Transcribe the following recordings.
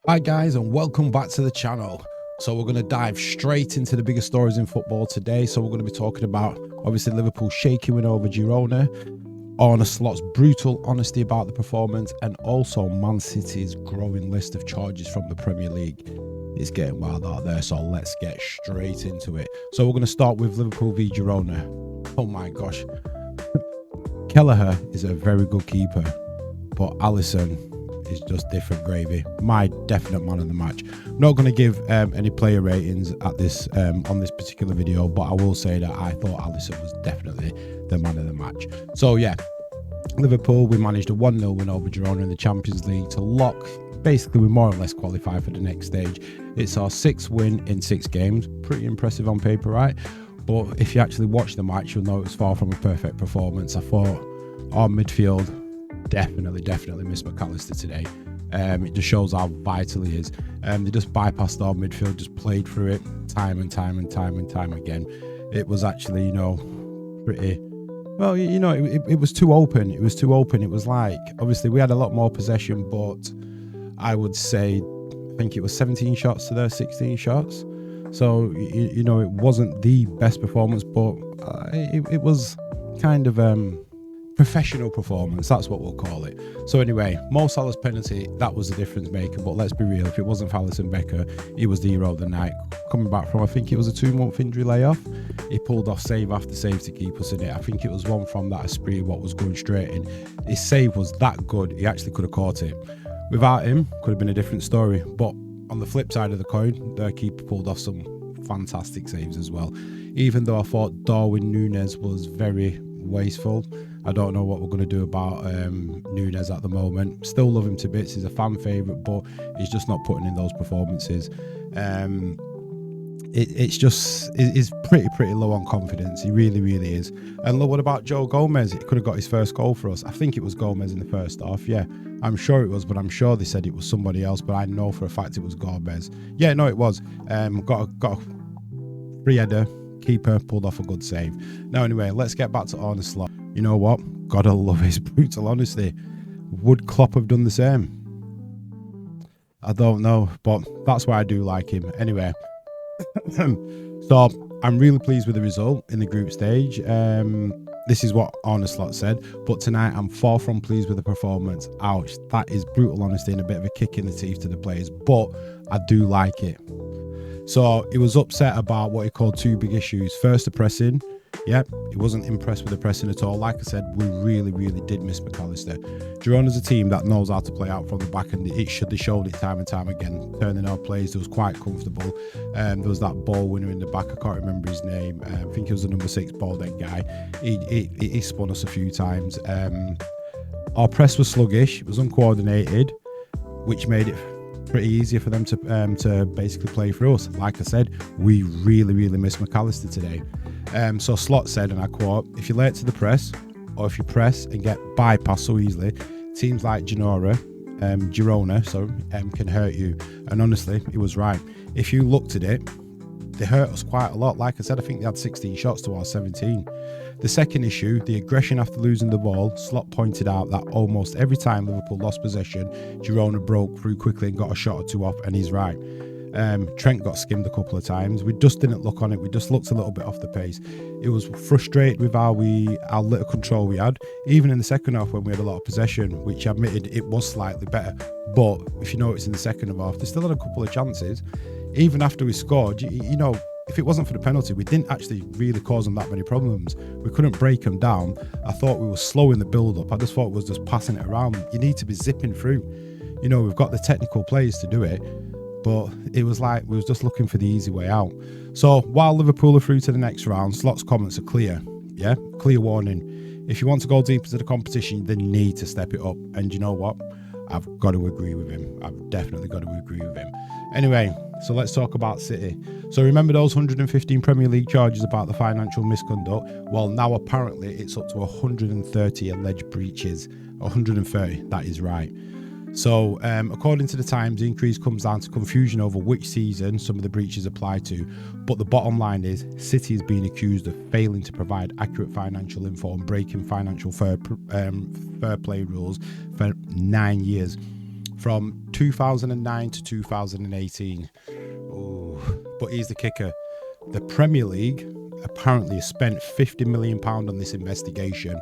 Hi guys, and welcome back to the channel. So we're going to dive straight into the biggest stories in football today. So we're going to be talking about obviously Liverpool's shaky win over Girona, Arne Slot's brutal honesty about the performance, and also Man City's growing list of charges from the Premier League. It's getting wild out there, so let's get straight into it. So we're going to start with Liverpool v Girona. Oh my gosh. Kelleher is a very good keeper, but Alisson is just different gravy. My definite man of the match. I'm not going to give any player ratings at this on this particular video, but I will say that I thought Alisson was definitely the man of the match. So yeah, Liverpool, we managed a 1-0 win over Girona in the Champions League to lock. Basically, we more or less qualify for the next stage. It's our 6th win in 6 games. Pretty impressive on paper, right? But if you actually watch the match, you'll know it was far from a perfect performance. I thought our midfield definitely missed McAllister today. It just shows how vital he is. They just bypassed our midfield, just played through it time and time again. It was actually, pretty well. It was too open. It was too open. It was like, obviously we had a lot more possession, but I would say, I think it was 17 shots to their 16 shots. So it wasn't the best performance, but it was kind of professional performance, that's what we'll call it. So anyway, Mo Salah's penalty, that was the difference maker, but let's be real, if it wasn't for Alisson Becker, he was the hero of the night. Coming back from, I think it was a 2-month injury layoff, he pulled off save after save to keep us in it. I think it was one from that Esprit, what was going straight in. His save was that good, he actually could have caught it. Without him, could have been a different story. But on the flip side of the coin, their keeper pulled off some fantastic saves as well. Even though I thought Darwin Núñez was very wasteful, I don't know what we're going to do about Núñez at the moment. Still love him to bits. He's a fan favourite, but he's just not putting in those performances. It's pretty low on confidence. He really is. And look, what about Joe Gomez? He could have got his first goal for us. I think it was Gomez in the first half. Yeah, I'm sure it was, but I'm sure they said it was somebody else. But I know for a fact it was Gomez. Yeah, no, it was. Got a free header. Keeper pulled off a good save. Now anyway, let's get back to Arne Slot. You know what? Gotta love his brutal honesty. Would Klopp have done the same? I don't know, but that's why I do like him. Anyway, so I'm really pleased with the result in the group stage. This is what Arne Slot said, but tonight I'm far from pleased with the performance. Ouch, that is brutal honesty and a bit of a kick in the teeth to the players, but I do like it. So he was upset about what he called 2 big issues. First, the pressing. Yep, he wasn't impressed with the pressing at all. Like I said, we really did miss McAllister. Girona's a team that knows how to play out from the back, and they showed it time and time again. Turning out plays, it was quite comfortable. There was that ball winner in the back. I can't remember his name. I think it was the number 6 bald head guy. He spun us a few times. Our press was sluggish. It was uncoordinated, which made it pretty easier for them to basically play through us. Like I said, we really missed McAllister today. So Slot said, and I quote, "If you're late to the press, or if you press and get bypassed so easily, teams like Girona can hurt you." And honestly, he was right. If you looked at it, they hurt us quite a lot. Like I said, I think they had 16 shots to our 17. The second issue, the aggression after losing the ball, Slot pointed out that almost every time Liverpool lost possession, Girona broke through quickly and got a shot or two off, and he's right. Trent got skimmed a couple of times. We just didn't look on it. We just looked a little bit off the pace. It was frustrated with how little control we had. Even in the second half when we had a lot of possession, which admitted it was slightly better. But if you notice in the second half, they still had a couple of chances. Even after we scored, if it wasn't for the penalty, we didn't actually really cause them that many problems. We couldn't break them down. I thought we were slow in the build-up. I just thought it was just passing it around. You need to be zipping through. We've got the technical players to do it, but it was like we was just looking for the easy way out. So while Liverpool are through to the next round, Slot's comments are clear. Yeah, clear warning. If you want to go deep into the competition, they need to step it up. And you know what? I've got to agree with him. I've definitely got to agree with him. Anyway, so let's talk about City. So remember those 115 Premier League charges about the financial misconduct? Well, now apparently it's up to 130 alleged breaches. 130, that is right. So according to the Times, the increase comes down to confusion over which season some of the breaches apply to. But the bottom line is City is being accused of failing to provide accurate financial info and breaking financial fair play rules for 9 years. from 2009 to 2018. Ooh. But here's the kicker. The Premier League apparently has spent £50 million on this investigation,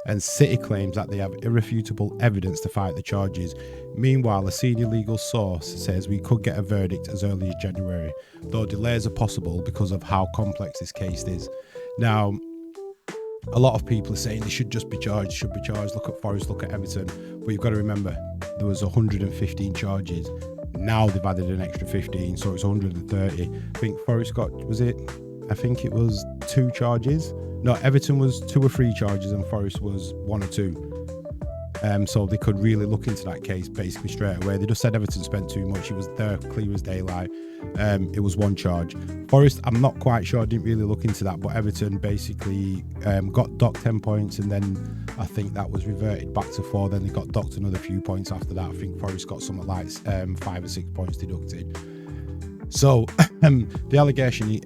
and City claims that they have irrefutable evidence to fight the charges. Meanwhile, a senior legal source says we could get a verdict as early as January, though delays are possible because of how complex this case is. Now, a lot of people are saying they should just be charged, Look at Forest, look at Everton. But you've got to remember, there was 115 charges. Now they've added an extra 15, so it's 130. I think Forest got, I think it was 2 charges. No, Everton was 2 or 3 charges and Forest was 1 or 2. So they could really look into that case basically straight away. They just said Everton spent too much. It was there, clear as daylight. It was 1 charge. Forest, I'm not quite sure. I didn't really look into that. But Everton basically got docked 10 points, and then I think that was reverted back to 4. Then they got docked another few points after that. I think Forest got something like 5 or 6 points deducted. So the allegation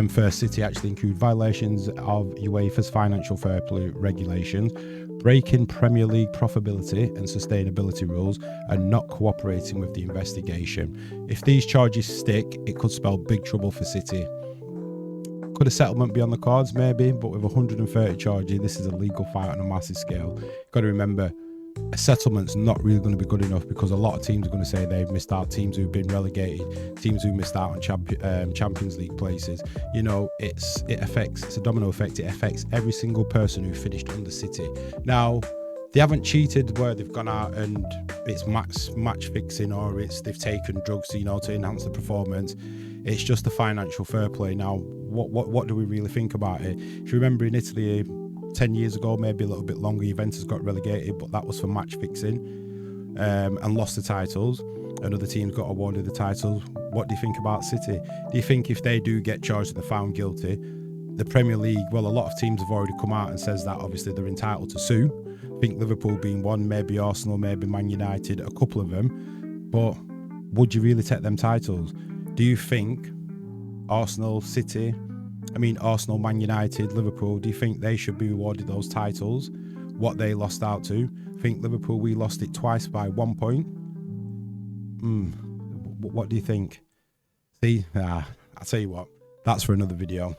for City actually include violations of UEFA's financial fair play regulations, breaking Premier League profitability and sustainability rules, and not cooperating with the investigation. If these charges stick, it could spell big trouble for City. Could a settlement be on the cards? Maybe, but with 130 charges, this is a legal fight on a massive scale. Got to remember, a settlement's not really going to be good enough, because a lot of teams are going to say they've missed out. Teams who've been relegated, teams who missed out on Champions League places. You know, it's a domino effect. It affects every single person who finished under City. Now, they haven't cheated where they've gone out and it's match fixing, or they've taken drugs, to enhance the performance. It's just the financial fair play. Now, what do we really think about it? If you remember, in Italy 10 years ago, maybe a little bit longer, Juventus got relegated, but that was for match fixing, and lost the titles, and other teams got awarded the titles. What do you think about City? Do you think if they do get charged and they're found guilty, the Premier League, well, a lot of teams have already come out and says that obviously they're entitled to sue. I think Liverpool being one, maybe Arsenal, maybe Man United, a couple of them. But would you really take them titles? Do you think Arsenal, Man United, Liverpool, do you think they should be awarded those titles, what they lost out to? I think Liverpool, we lost it twice by 1 point. What do you think? See, I'll tell you what, that's for another video.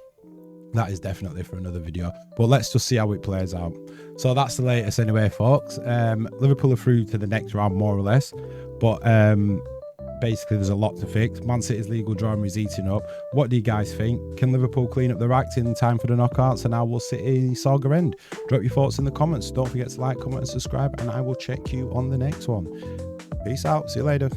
That is definitely for another video. But let's just see how it plays out. So that's the latest anyway, folks. Liverpool are through to the next round, more or less. But basically, there's a lot to fix. Man City's legal drama is eating up. What do you guys think? Can Liverpool clean up their act in time for the knockouts? And how will City saga end? Drop your thoughts in the comments. Don't forget to like, comment, and subscribe. And I will check you on the next one. Peace out. See you later.